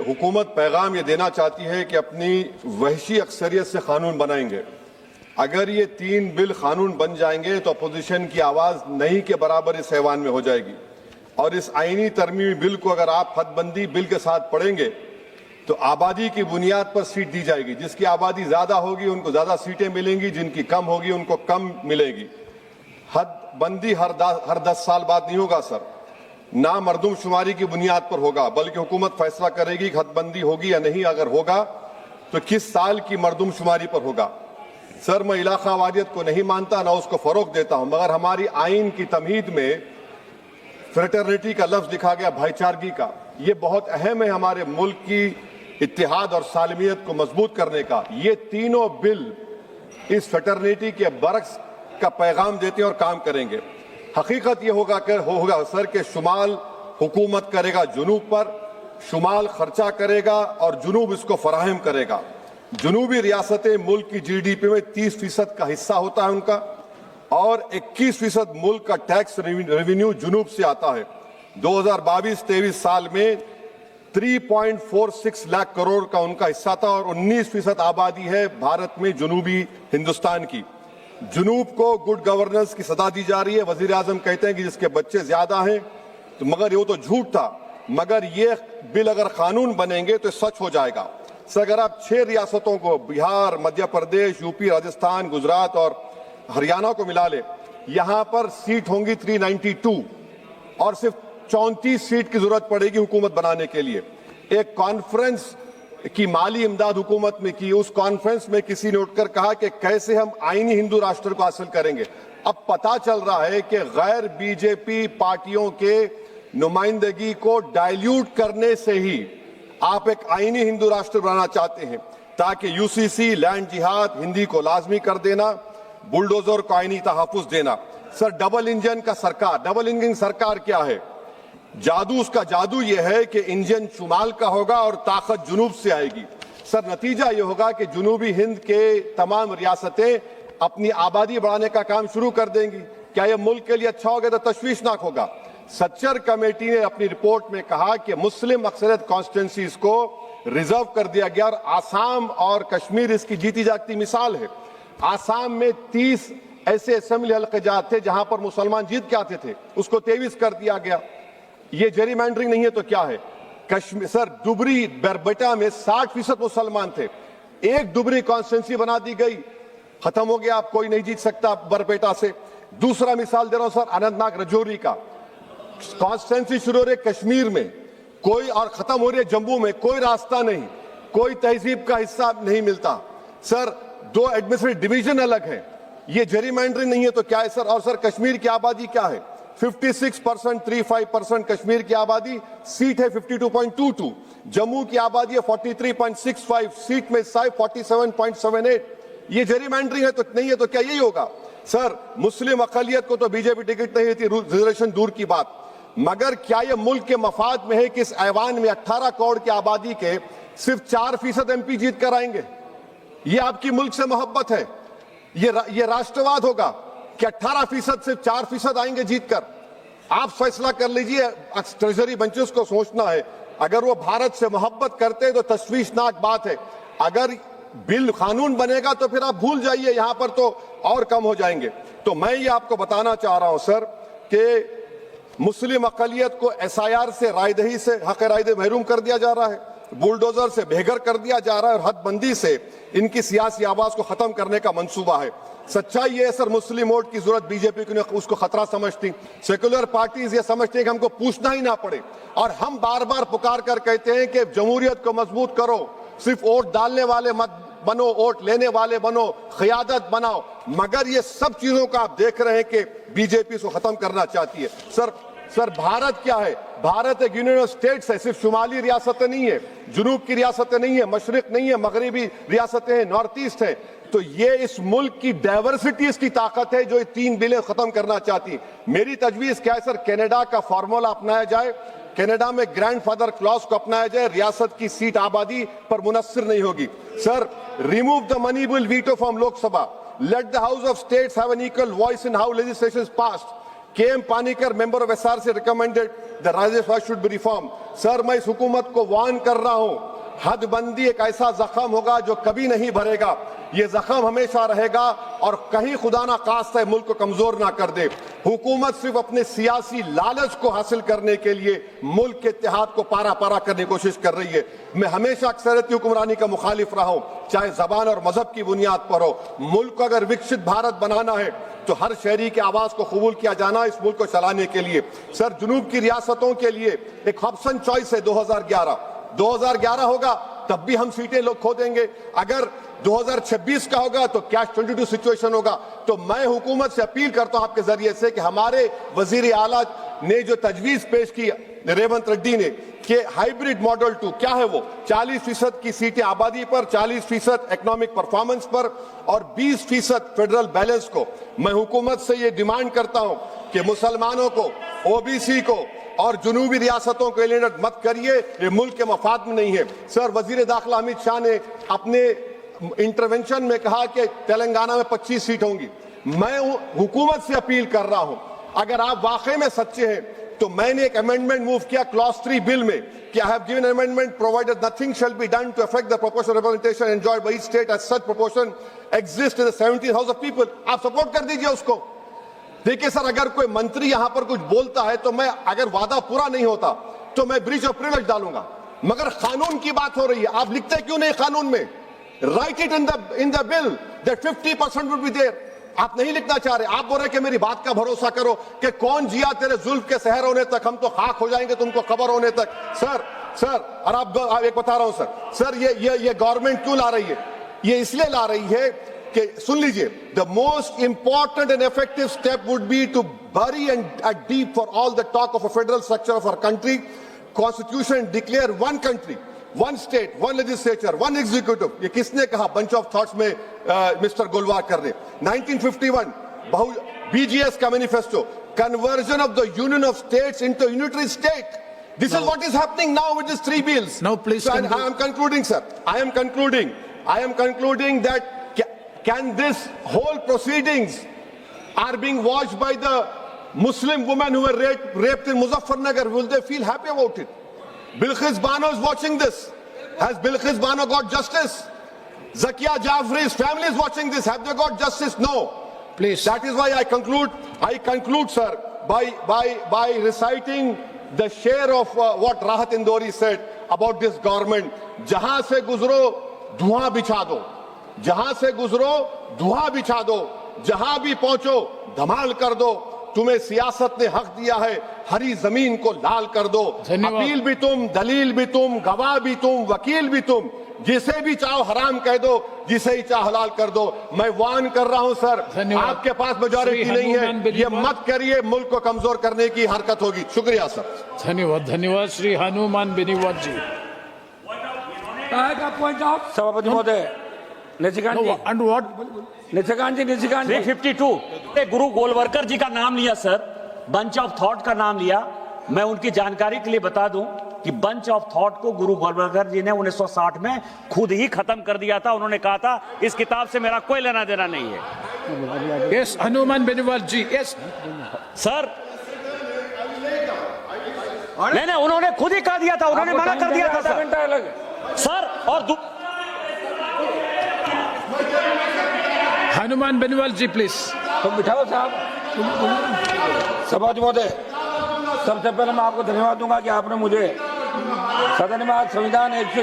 हुकूमत पैगाम ये देना चाहती है कि अपनी वहशी अक्सरियत से कानून बनाएंगे। अगर ये 3 बिल कानून बन जाएंगे तो अपोजिशन की आवाज़ नहीं के बराबर इस ऐवान में हो जाएगी। और इस आईनी तरमीमी बिल को अगर आप हदबंदी बिल के साथ पढ़ेंगे तो आबादी की बुनियाद पर सीट दी जाएगी। जिसकी आबादी ज़्यादा होगी उनको ज़्यादा सीटें मिलेंगी, जिनकी कम होगी उनको कम मिलेगी। हदबंदी हर 10 साल बाद नहीं होगा सर, ना मरदमशुमारी की बुनियाद पर होगा, बल्कि हुकूमत फैसला करेगी कि हदबंदी होगी या नहीं। अगर होगा तो किस साल की मरदमशुमारी पर होगा। सर, मैं इलाका वादियत को नहीं मानता, ना उसको फ़रोग देता हूं, मगर हमारी आइन की तमहीद में फ्रेटर्निटी का लफ्ज़ लिखा गया, भाईचारगी का। ये बहुत अहम है हमारे मुल्क की इत्तेहाद और सालमियत को मजबूत करने का। ये तीनों बिल इस फ्रेटर्निटी के बरक्स का पैगाम देते हैं और काम करेंगे। हकीकत ये होगा सर कि शुमाल हुकूमत करेगा जुनूब पर, शुमाल खर्चा करेगा और जुनूब इसको फराहम करेगा। जुनूबी रियासतें मुल्क की GDP में 30% का हिस्सा होता है उनका, और 21% मुल्क का टैक्स रेवेन्यू जुनूब से आता है। 2022-23 साल में 3.46 लाख करोड़ का उनका हिस्सा था, और 19% आबादी है भारत में जुनूबी हिंदुस्तान की। जुनूब को गुड गवर्नेंस की सदा दी जा रही है। वजीर आजम कहते हैं कि जिसके बच्चे ज्यादा हैं, तो मगर ये तो झूठ था। मगर ये बिल अगर कानून बनेंगे तो सच हो जाएगा। सर, अगर आप 6 रियासतों को, बिहार, मध्य प्रदेश, यूपी, राजस्थान, गुजरात और हरियाणा को मिला ले, यहां पर सीट होंगी 392 और सिर्फ 34 सीट की जरूरत पड़ेगी हुकूमत बनाने के लिए। एक कॉन्फ्रेंस की माली इमदाद हुकूमत में की, उस कॉन्फ्रेंस में किसी ने उठकर कहा कि कैसे हम आईनी हिंदू राष्ट्र को हासिल करेंगे। अब पता चल रहा है कि गैर बीजेपी पार्टियों के नुमाइंदगी को डाइल्यूट करने से ही आप एक आईनी हिंदू राष्ट्र बनाना चाहते हैं, ताकि यूसीसी, लैंड जिहाद, हिंदी को लाजमी कर देना, बुलडोजर को आईनी तहफ़्फ़ुज़ देना। सर, डबल इंजन का सरकार, डबल इंजन सरकार क्या है? जादू, उसका जादू यह है कि इंजन शुमाल का होगा और ताकत जुनूब से आएगी। सर, नतीजा यह होगा कि जुनूबी हिंद के तमाम रियासतें अपनी आबादी बढ़ाने का काम शुरू कर देंगी। क्या यह मुल्क के लिए अच्छा होगा? तो तशवीशनाक होगा। सच्चर कमेटी ने अपनी रिपोर्ट में कहा कि मुस्लिम अक्सरियत कॉन्स्टिट्यूंसीज को रिजर्व कर दिया गया, और आसाम और कश्मीर इसकी जीती जागती मिसाल है। आसाम में 30 ऐसे असेंबली हल्क़े थे जहां पर मुसलमान जीत के आते थे, उसको 23 कर दिया गया। ये जेरीमैंडरिंग नहीं है तो क्या है? कश्मीर, सर, डुबरी बरबेटा में 60% मुसलमान थे, एक डुबरी कॉन्स्टिट्यूंसी बना दी गई, खत्म हो गया, आप कोई नहीं जीत सकता बरबेटा से। दूसरा मिसाल दे रहा हूं सर, अनंतनाग रजौरी का। कॉन्स्टिट्यूंसी शुरू हो रही है कश्मीर में कोई, और खत्म हो रही है जम्मू में, कोई रास्ता नहीं, कोई तहजीब का हिस्सा नहीं मिलता। सर, 2 एडमिनिस्ट्रेटिव डिवीजन अलग है। ये जेरीमैंडरिंग नहीं है तो क्या है सर? और सर, कश्मीर की आबादी क्या है? 56%, 35% कश्मीर की आबादी, सीट है 52.22। जम्मू की आबादी है 43.65, सीट में 47.78। ये जेरीमैंडरिंग है तो नहीं है तो क्या यही होगा? सर, मुस्लिम अकलियत को तो बीजेपी टिकट नहीं देती, रिजर्वेशन दूर की बात, मगर क्या यह मुल्क के मफाद में है कि इस ऐवान में 18 करोड़ की आबादी के सिर्फ 4% MP जीत कर आएंगे? ये आपकी मुल्क से मोहब्बत है? ये राष्ट्रवाद होगा कि 18% सिर्फ 4% आएंगे जीत कर? आप फैसला कर लीजिए। ट्रेजरी बेंचेस को सोचना है, अगर वो भारत से मोहब्बत करते हैं तो तशवीशनाक बात है। अगर बिल कानून बनेगा तो फिर आप भूल जाइए, यहां पर तो और कम हो जाएंगे। तो मैं ये आपको बताना चाह रहा हूं सर कि मुस्लिम अकलियत को SIR से, रायदही से, हक रायदही महरूम कर दिया जा रहा है, बुलडोजर से बेघर कर दिया जा रहा है, और हदबंदी से इनकी सियासी आवाज को खत्म करने का मंसूबा है। सच्चाई ये है सर, मुस्लिम वोट की जरूरत बीजेपी को उसको खतरा समझती, सेकुलर पार्टीज ये समझती हैं कि हमको पूछना ही ना पड़े, और हम बार बार पुकार कर कहते हैं कि जमहूरियत को मजबूत करो, सिर्फ वोट डालने वाले मत बनो, वोट लेने वाले बनो, क़यादत बनाओ। मगर ये सब चीजों का आप देख रहे हैं कि बीजेपी इसको खत्म करना चाहती है। सर, भारत क्या है? भारत एक यूनियन ऑफ स्टेट्स है, सिर्फ शुमाली रियासतें नहीं है, जुनूब की रियासतें नहीं है, मशरिक नहीं है, मगरबी रियासतें हैं, नॉर्थ ईस्ट है। तो ये इस मुल्क की डाइवर्सिटी, इसकी ताकत है जो ये 3 बिलें खत्म करना चाहती है। मेरी तजवीज क्या है सर? कनाडा का फार्मूला अपनाया जाए, कनाडा में ग्रैंडफादर क्लॉज को अपनाया जाए, रियासत की सीट आबादी पर मुनस्सिर नहीं होगी। Sir, remove the money bill veto from Lok Sabha, let the house of states have an equal voice in how legislation is passed, KM Panikkar, member of SRC, recommended the Rajya should be reformed. Sir, मैं इस हुकूमत को warn कर रहा हूं, हदबंदी एक ऐसा जख्म होगा जो कभी नहीं भरेगा। ये जख्म हमेशा रहेगा और कहीं खुदा ना खास्ता मुल्क को कमजोर ना कर दे। हुकूमत सिर्फ अपने सियासी लालच को हासिल करने के लिए मुल्क के इत्तेहाद को पारा पारा करने की कोशिश कर रही है। मैं हमेशा अक्सरियती हुक्मरानी का मुखालिफ रहा हूं, चाहे जबान और मजहब की बुनियाद पर हो। मुल्क को अगर विकसित भारत बनाना है तो हर शहरी की आवाज को कबूल किया जाना इस मुल्क को चलाने के लिए। सर, जुनूब की रियासतों के लिए एक ऑप्शन चॉइस है 2011 होगा तब भी हम सीटें लोग खो देंगे। अगर 2026 का होगा तो कैश 22 सिचुएशन होगा। तो मैं हुकूमत से अपील करता हूं आपके जरिए से कि हमारे वजीर आला ने जो तजवीज पेश की रेवंत रेड्डी ने कि हाइब्रिड मॉडल 2 क्या है, वो 40% की सीटें आबादी पर, 40% इकोनॉमिक परफॉर्मेंस पर और 20% फेडरल बैलेंस को। मैं हुकूमत से ये डिमांड करता हूं कि मुसलमानों को, ओबीसी को और जुनूबी रियासतों को एलिनेट मत करिए, ये मुल्क के मफाद में नहीं है। सर, वजीर दाखिला अमित शाह ने अपने इंटरवेंशन में कहा कि तेलंगाना में 25 सीट होंगी। मैं हुकूमत से अपील कर रहा हूं, अगर आप वाकई में सच्चे हैं तो मैंने एक अमेंडमेंट मूव किया क्लॉज 3 बिल में कि I have given amendment provided nothing shall be done to affect the proportional representation enjoyed by each state as such proportion exist in the 70 house of people. आप support कर दीजिए उसको। देखिए sir, अगर कोई मंत्री यहां पर कुछ बोलता है तो मैं, अगर वादा पूरा नहीं होता तो मैं ब्रीच ऑफ प्रिविलेज डालूंगा, मगर कानून की बात हो रही है, आप लिखते क्यों नहीं कानून में? Write it in the bill that 50% would be there. आप नहीं लिखना चाह रहे। आप बोल रहे कि मेरी बात का भरोसा करो कि कौन जिया तेरे जुल्फ के शहर होने तक, हम तो खाक हो जाएंगे तुमको खबर होने तक। सर और आप एक बता रहा हूं सर, ये गवर्नमेंट क्यों ला रही है? ये इसलिए ला रही है कि, सुन लीजिए, the most important and effective step would be to bury and deep for all the talk of a federal structure of our country, constitution declare one country, one state, one legislature, one executive। ये किसने कहा? bunch of thoughts में mister गोलवाकर ने 1951 BGS का manifesto, conversion of the union of states into a unitary state। This is what is happening now with these 3 bills। Now please, so, I am concluding, sir, I am concluding that can this whole proceedings are being watched by the Muslim women who were raped in Muzaffarnagar, will they feel happy about it? Bilqis Bano is watching this. Has Bilqis Bano got justice? Zakia Jafri's family is watching this. Have they got justice? No. Please. That is why I conclude, sir, by reciting the share of what Rahat Indori said about this government. जहां से गुजरो धुआं बिछा दो, जहां से गुजरो धुआं बिछा दो, जहां भी पहुंचो धमाल कर दो। तुम्हें सियासत ने हक दिया है, हरी जमीन को लाल कर दो। अपील भी तुम, दलील भी तुम, गवाह भी तुम, वकील भी तुम, जिसे भी चाहो हराम कह दो, जिसे ही चाहो हलाल कर दो। मैं वार्न कर रहा हूं सर, आपके पास मेजॉरिटी नहीं है, ये मत करिए, मुल्क को कमजोर करने की हरकत होगी। शुक्रिया सर। धन्यवाद श्री हनुमान बेनीवाल जी। सभापति महोदय, निशिकांत जी 352 गुरु गोलवरकर जी का नाम लिया सर, बंच ऑफ थॉट का नाम लिया। मैं उनकी जानकारी के लिए बता दूं कि बंच ऑफ थॉट को गुरु गोलवरकर जी ने 1960 में खुद ही खत्म कर दिया था। उन्होंने कहा था इस किताब से मेरा कोई लेना देना नहीं है। यस, हनुमान बेनीवाल जी, यस सर। नहीं, उन्होंने खुद ही कह दिया था, उन्होंने मना कर दिया था सर। और हनुमान बेनीवाल जी प्लीज। तो बिठाओ साहब। सभापति महोदय, सबसे पहले मैं आपको धन्यवाद दूंगा कि आपने मुझे सदन में आज संविधान 121